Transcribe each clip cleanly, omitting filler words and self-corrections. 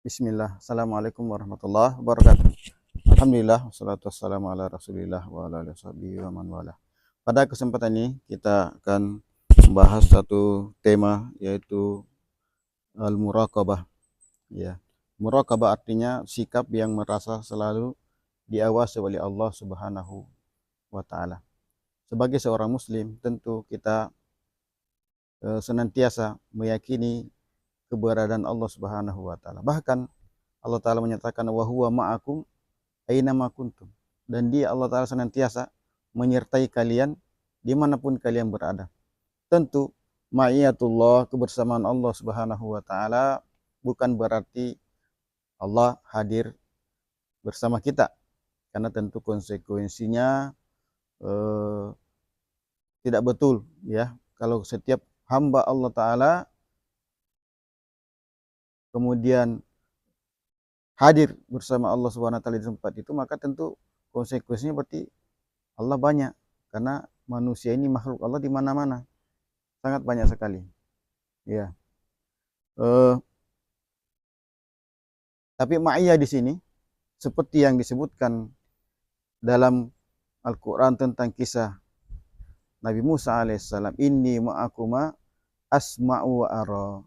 Bismillah. Assalamualaikum warahmatullahi wabarakatuh. Alhamdulillah, wassalatu wassalamu ala rasulillah wa ala alihi washabihi wa man wala. Pada kesempatan ini kita akan membahas satu tema, yaitu al-muraqabah. Ya. Muraqabah artinya sikap yang merasa selalu diawasi oleh Allah Subhanahu wa taala. Sebagai seorang muslim, tentu kita senantiasa meyakini keberadaan Allah Subhanahu wa taala. Bahkan Allah taala menyatakan wa huwa ma'akum aina ma kuntum. Dan dia Allah taala senantiasa menyertai kalian dimanapun kalian berada. Tentu ma'iyatullah, kebersamaan Allah Subhanahu wa taala, bukan berarti Allah hadir bersama kita, karena tentu konsekuensinya tidak betul, ya, kalau setiap hamba Allah taala kemudian hadir bersama Allah Subhanahu wa taala di tempat itu, maka tentu konsekuensinya berarti Allah banyak, karena manusia ini makhluk Allah di mana-mana, sangat banyak sekali. Ya. Tapi ma'iyah di sini seperti yang disebutkan dalam Al-Qur'an tentang kisah Nabi Musa alaihissalam, inni ma'akuma asma'u wa ara.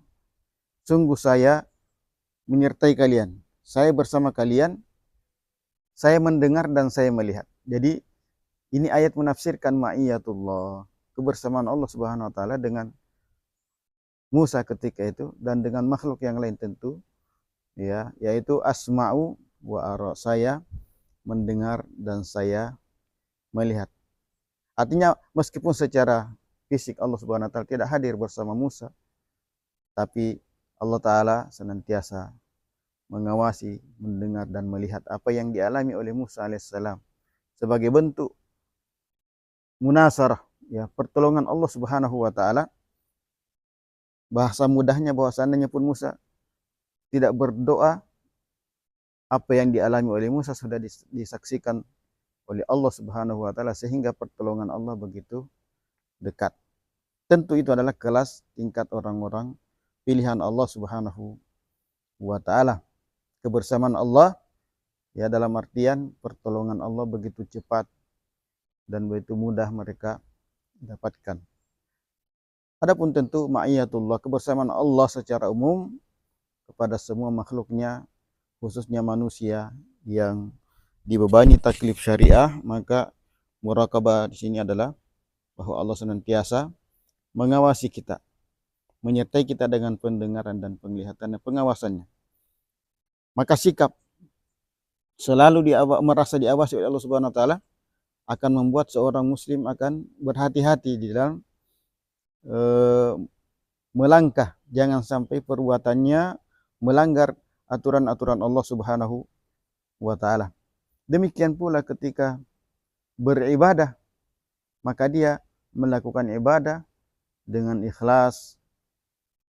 Sungguh saya menyertai kalian, saya bersama kalian, saya mendengar dan saya melihat. Jadi ini ayat menafsirkan ma'iyatullah, kebersamaan Allah Subhanahu wa taala dengan Musa ketika itu dan dengan makhluk yang lain tentu, ya, yaitu asma'u wa ara, saya mendengar dan saya melihat. Artinya meskipun secara fisik Allah Subhanahu wa taala tidak hadir bersama Musa, tapi Allah taala senantiasa mengawasi, mendengar dan melihat apa yang dialami oleh Musa alaihissalam sebagai bentuk munasarah, ya, pertolongan Allah Subhanahu wa taala. Bahasa mudahnya bahwa seandainya pun Musa tidak berdoa, apa yang dialami oleh Musa sudah disaksikan oleh Allah Subhanahu wa taala, sehingga pertolongan Allah begitu dekat. Tentu itu adalah kelas tingkat orang-orang pilihan Allah Subhanahu wa taala. Kebersamaan Allah, ya, dalam artian pertolongan Allah begitu cepat dan begitu mudah mereka dapatkan. Adapun tentu ma'iyatullah, kebersamaan Allah secara umum kepada semua makhluknya, khususnya manusia yang dibebani taklif syariah, maka muraqabah di sini adalah bahwa Allah senantiasa mengawasi kita, menyertai kita dengan pendengaran dan penglihatan dan pengawasannya. Maka sikap selalu merasa diawasi oleh Allah Subhanahu wa taala akan membuat seorang muslim akan berhati-hati di dalam melangkah, jangan sampai perbuatannya melanggar aturan-aturan Allah Subhanahu wa taala. Demikian pula ketika beribadah, maka dia melakukan ibadah dengan ikhlas,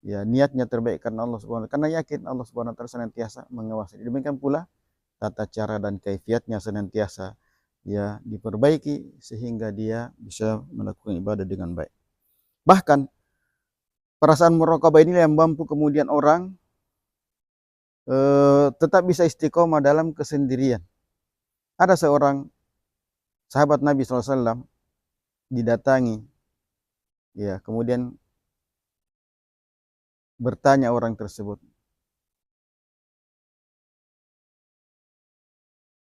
ya, niatnya terbaik karena Allah Subhanahu wa taala, karena yakin Allah Subhanahu wa taala senantiasa mengawasi. Demikian pula tata cara dan kaifiatnya senantiasa, ya, diperbaiki sehingga dia bisa melakukan ibadah dengan baik. Bahkan perasaan muraqabah inilah yang mampu kemudian orang tetap bisa istiqomah dalam kesendirian. Ada seorang sahabat Nabi SAW didatangi, ya, kemudian bertanya orang tersebut.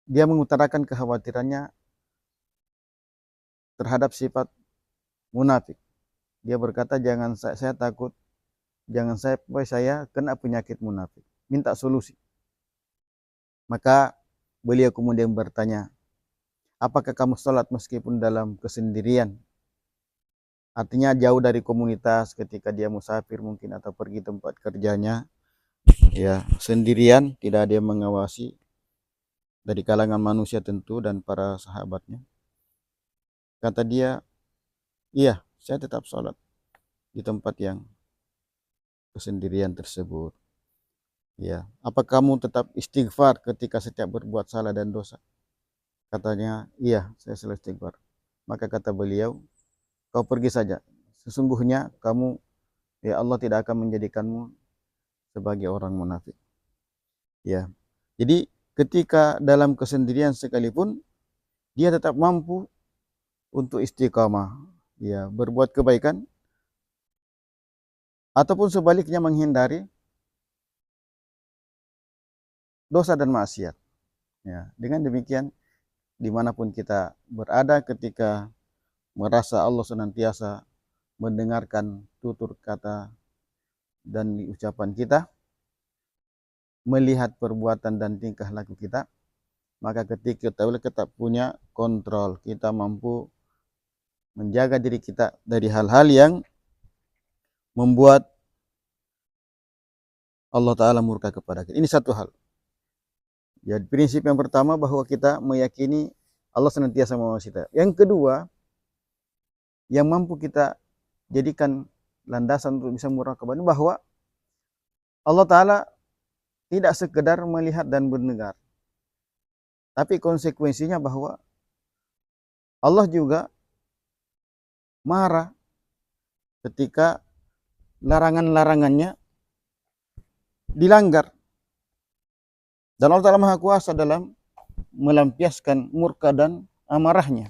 Dia mengutarakan kekhawatirannya terhadap sifat munafik. Dia berkata, jangan, saya takut, jangan sampai saya kena penyakit munafik. Minta solusi. Maka beliau kemudian bertanya, apakah kamu sholat meskipun dalam kesendirian? Artinya jauh dari komunitas, ketika dia musafir mungkin atau pergi tempat kerjanya, ya, sendirian, tidak ada yang mengawasi dari kalangan manusia tentu dan para sahabatnya. Kata dia, iya, saya tetap sholat di tempat yang kesendirian tersebut. Ya, apa kamu tetap istighfar ketika setiap berbuat salah dan dosa? Katanya, iya, saya selalu istighfar. Maka kata beliau, kau pergi saja. Sesungguhnya kamu, ya, Allah tidak akan menjadikanmu sebagai orang munafik. Ya. Jadi ketika dalam kesendirian sekalipun dia tetap mampu untuk istiqamah, ya, berbuat kebaikan ataupun sebaliknya menghindari dosa dan maksiat. Ya, dengan demikian dimanapun kita berada ketika merasa Allah senantiasa mendengarkan tutur kata dan ucapan kita, melihat perbuatan dan tingkah laku kita, maka ketika kita punya kontrol, kita mampu menjaga diri kita dari hal-hal yang membuat Allah Ta'ala murka kepada kita. Ini satu hal. Jadi prinsip yang pertama bahwa kita meyakini Allah senantiasa mengawasi kita. Yang kedua, yang mampu kita jadikan landasan untuk bisa muraqabah bahwa Allah Ta'ala tidak sekedar melihat dan mendengar, tapi konsekuensinya bahwa Allah juga marah ketika larangan-larangannya dilanggar. Dan Allah Ta'ala Maha Kuasa dalam melampiaskan murka dan amarahnya.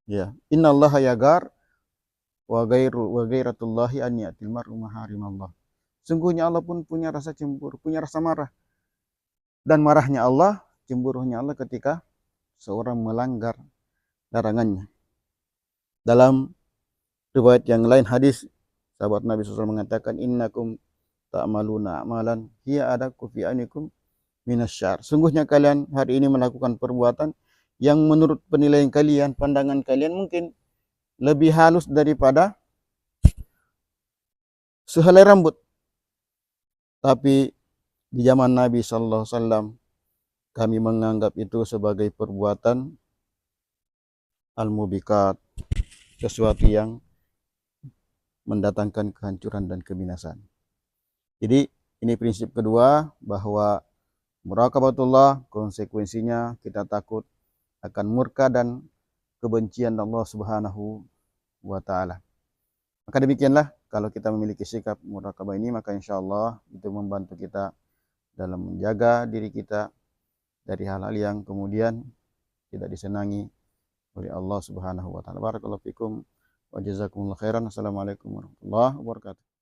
Ya, innallaha yagar wa ghairatullahi an ya'til mar'u maharimallah. Sungguhnya Allah pun punya rasa cemburu, punya rasa marah. Dan marahnya Allah, cemburunya Allah ketika seorang melanggar larangannya. Dalam riwayat yang lain hadis, sahabat Nabi SAW mengatakan, innakum ta'maluna a'malan hiya adaku fi anikum minasyar. Sungguhnya kalian hari ini melakukan perbuatan yang menurut penilaian kalian, pandangan kalian mungkin lebih halus daripada sehelai rambut. Tapi di zaman Nabi SAW, kami menganggap itu sebagai perbuatan al-mubiqat, sesuatu yang mendatangkan kehancuran dan kebinasan. Jadi ini prinsip kedua, bahwa muraqabatullah konsekuensinya kita takut akan murka dan kebencian Allah Subhanahu wa Ta'ala. Maka demikianlah, kalau kita memiliki sikap muraqabah ini, maka insya Allah itu membantu kita dalam menjaga diri kita dari hal-hal yang kemudian tidak disenangi oleh Allah Subhanahu wa Ta'ala. Barakallahu fikum wa jazakumullah khairan. Assalamualaikum warahmatullahi wabarakatuh.